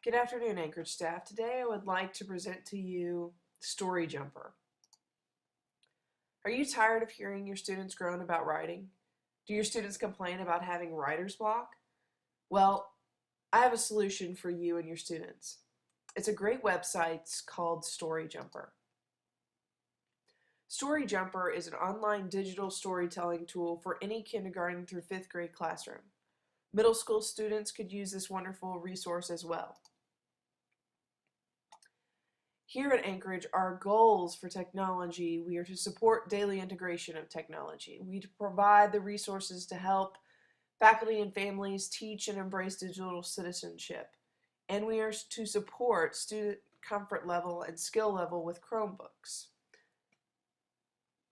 Good afternoon, Anchorage staff. Today I would like to present to you Story Jumper. Are you tired of hearing your students groan about writing? Do your students complain about having writer's block? Well, I have a solution for you and your students. It's a great website called Story Jumper. Story Jumper is an online digital storytelling tool for any kindergarten through 5th grade classroom. Middle school students could use this wonderful resource as well. Here at Anchorage, our goals for technology, we are to support daily integration of technology. We provide the resources to help faculty and families teach and embrace digital citizenship. And we are to support student comfort level and skill level with Chromebooks.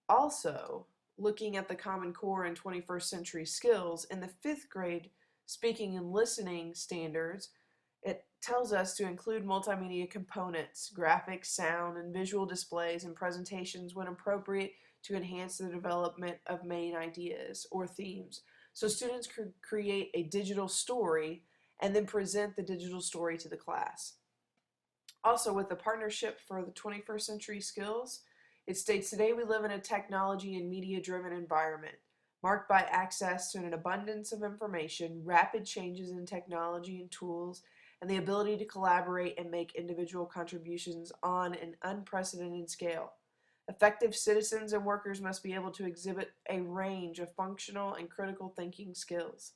Also, looking at the Common Core and 21st century skills, in the 5th grade speaking and listening standards, it tells us to include multimedia components, graphics, sound, and visual displays and presentations when appropriate to enhance the development of main ideas or themes. So students could create a digital story and then present the digital story to the class. Also, with the Partnership for the 21st Century Skills, it states, today we live in a technology and media-driven environment marked by access to an abundance of information, rapid changes in technology and tools, and the ability to collaborate and make individual contributions on an unprecedented scale. Effective citizens and workers must be able to exhibit a range of functional and critical thinking skills.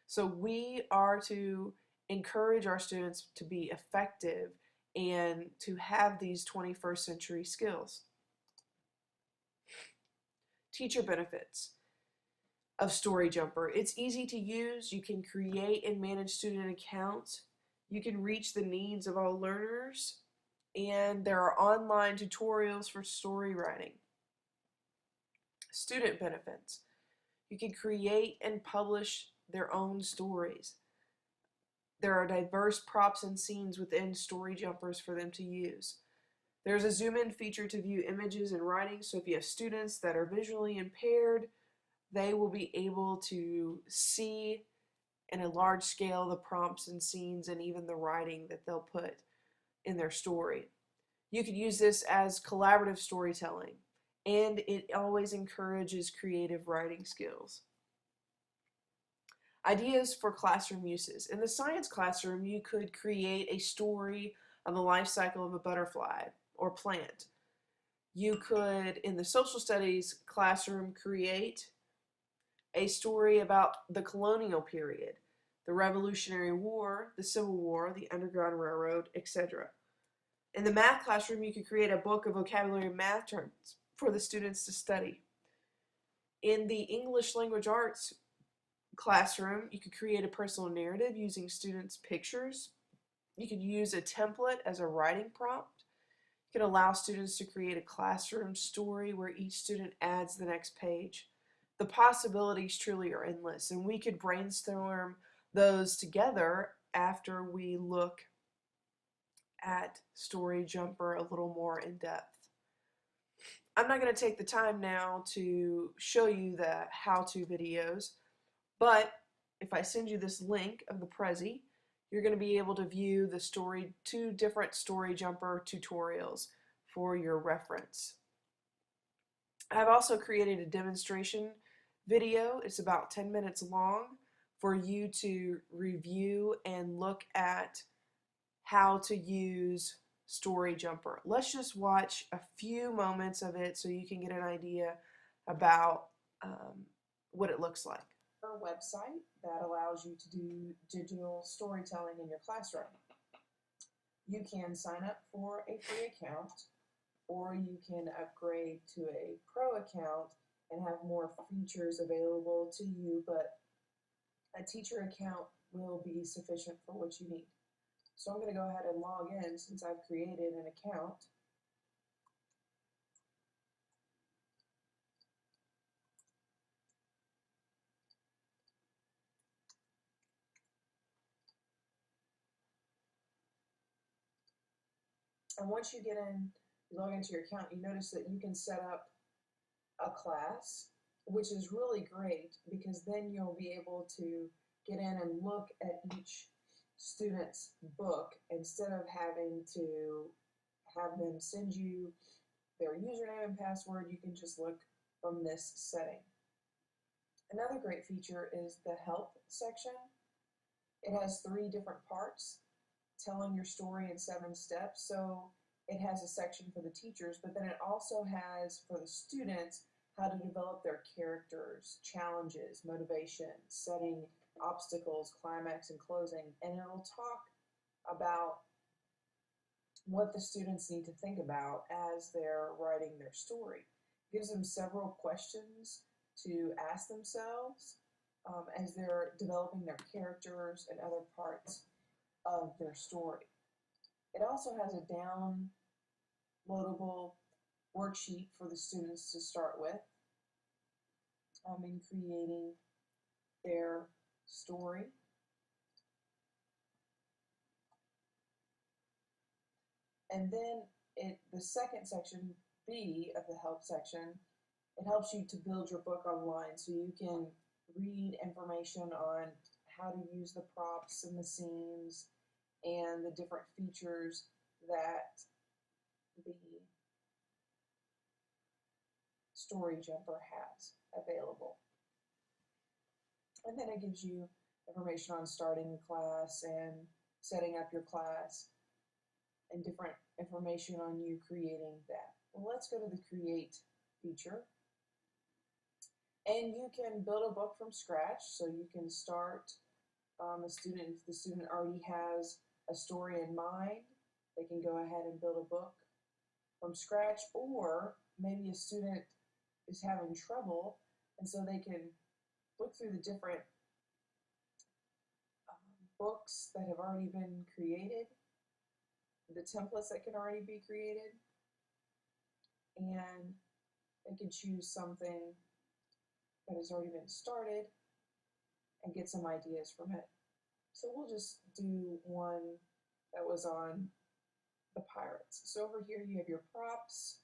So we are to encourage our students to be effective and to have these 21st century skills. Teacher benefits of Story Jumper. It's easy to use. You can create and manage student accounts. You can reach the needs of all learners, and there are online tutorials for story writing. Student benefits. You can create and publish their own stories. There are diverse props and scenes within Story Jumpers for them to use. There's a zoom in feature to view images and writing, so if you have students that are visually impaired, they will be able to see in a large scale the prompts and scenes and even the writing that they'll put in their story. You could use this as collaborative storytelling, and it always encourages creative writing skills. Ideas for classroom uses. In the science classroom, you could create a story on the life cycle of a butterfly or plant. You could, in the social studies classroom, create a story about the colonial period, the Revolutionary War, the Civil War, the Underground Railroad, etc. In the math classroom, you could create a book of vocabulary and math terms for the students to study. In the English language arts classroom, you could create a personal narrative using students' pictures. You could use a template as a writing prompt. You could allow students to create a classroom story where each student adds the next page. The possibilities truly are endless, and we could brainstorm those together after we look at Story Jumper a little more in depth. I'm not going to take the time now to show you the how-to videos, but if I send you this link of the Prezi, you're going to be able to view the two different Story Jumper tutorials for your reference. I've also created a demonstration video. It's about 10 minutes long for you to review and look at how to use Story Jumper. Let's just watch a few moments of it so you can get an idea about what it looks like. Our website that allows you to do digital storytelling in your classroom. You can sign up for a free account, or you can upgrade to a pro account and have more features available to you, but a teacher account will be sufficient for what you need. So I'm going to go ahead and log in since I've created an account. And once you get in, you log into your account, you notice that you can set up a class, which is really great because then you'll be able to get in and look at each student's book, instead of having to have them send you their username and password, you can just look from this setting. Another great feature is the help section. It has 3 different parts, telling your story in 7 steps. So it has a section for the teachers, but then it also has for the students how to develop their characters, challenges, motivation, setting obstacles, climax, and closing. And it'll talk about what the students need to think about as they're writing their story. It gives them several questions to ask themselves as they're developing their characters and other parts of their story. It also has a downloadable worksheet for the students to start with in creating their story. And then the second section, B of the help section, it helps you to build your book online, so you can read information on how to use the props and the scenes and the different features that the Storyjumper has available. And then it gives you information on starting a class and setting up your class and different information on you creating that. Well, let's go to the Create feature. And you can build a book from scratch, so you can start if the student already has a story in mind, they can go ahead and build a book from scratch, or maybe a student is having trouble, and so they can look through the different books that have already been created, the templates that can already be created, and they can choose something that has already been started and get some ideas from it. So we'll just do one that was on the pirates. So over here you have your props,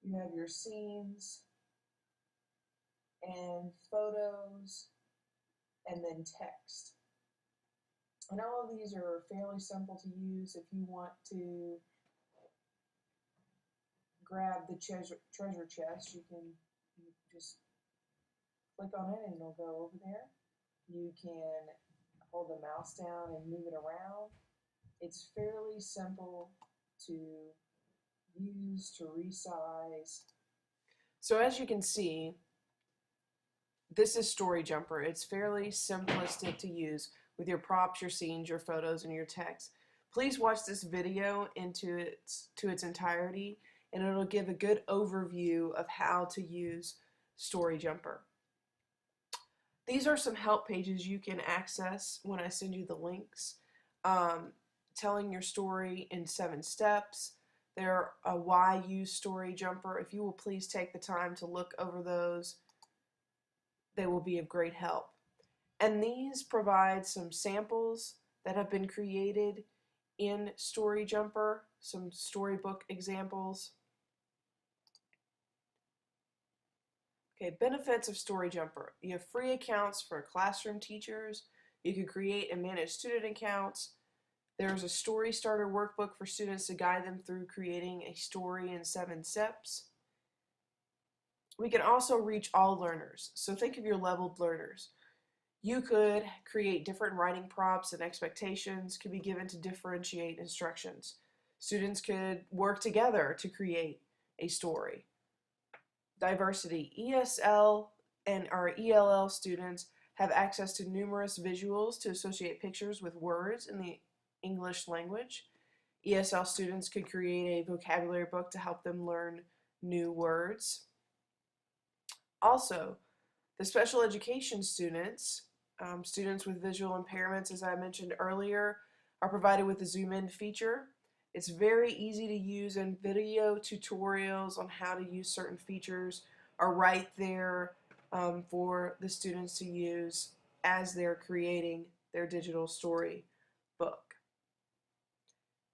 you have your scenes, and photos, and then text. And all of these are fairly simple to use. If you want to grab the treasure chest, you can just click on it and it'll go over there. You can hold the mouse down and move it around. It's fairly simple to use, to resize. So as you can see, this is Storyjumper. It's fairly simplistic to use with your props, your scenes, your photos, and your text. Please watch this video to its entirety, and it'll give a good overview of how to use Storyjumper. These are some help pages you can access when I send you the links. Telling your story in 7 steps. They're a why use Storyjumper. If you will please take the time to look over those, they will be of great help. And these provide some samples that have been created in Storyjumper, some storybook examples. Okay, benefits of Storyjumper. You have free accounts for classroom teachers. You can create and manage student accounts. There's a story starter workbook for students to guide them through creating a story in 7 steps. We can also reach all learners. So think of your leveled learners. You could create different writing prompts and expectations could be given to differentiate instructions. Students could work together to create a story. Diversity. ESL and our ELL students have access to numerous visuals to associate pictures with words in the English language. ESL students could create a vocabulary book to help them learn new words. Also, the special education students, students with visual impairments, as I mentioned earlier, are provided with the zoom in feature. It's very easy to use, and video tutorials on how to use certain features are right there for the students to use as they're creating their digital story book.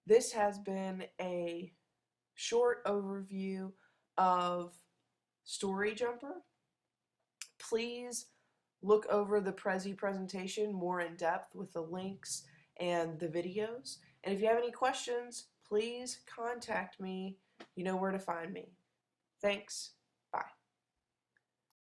This has been a short overview of Storyjumper. Please look over the Prezi presentation more in depth with the links and the videos. And if you have any questions, please contact me. You know where to find me. Thanks.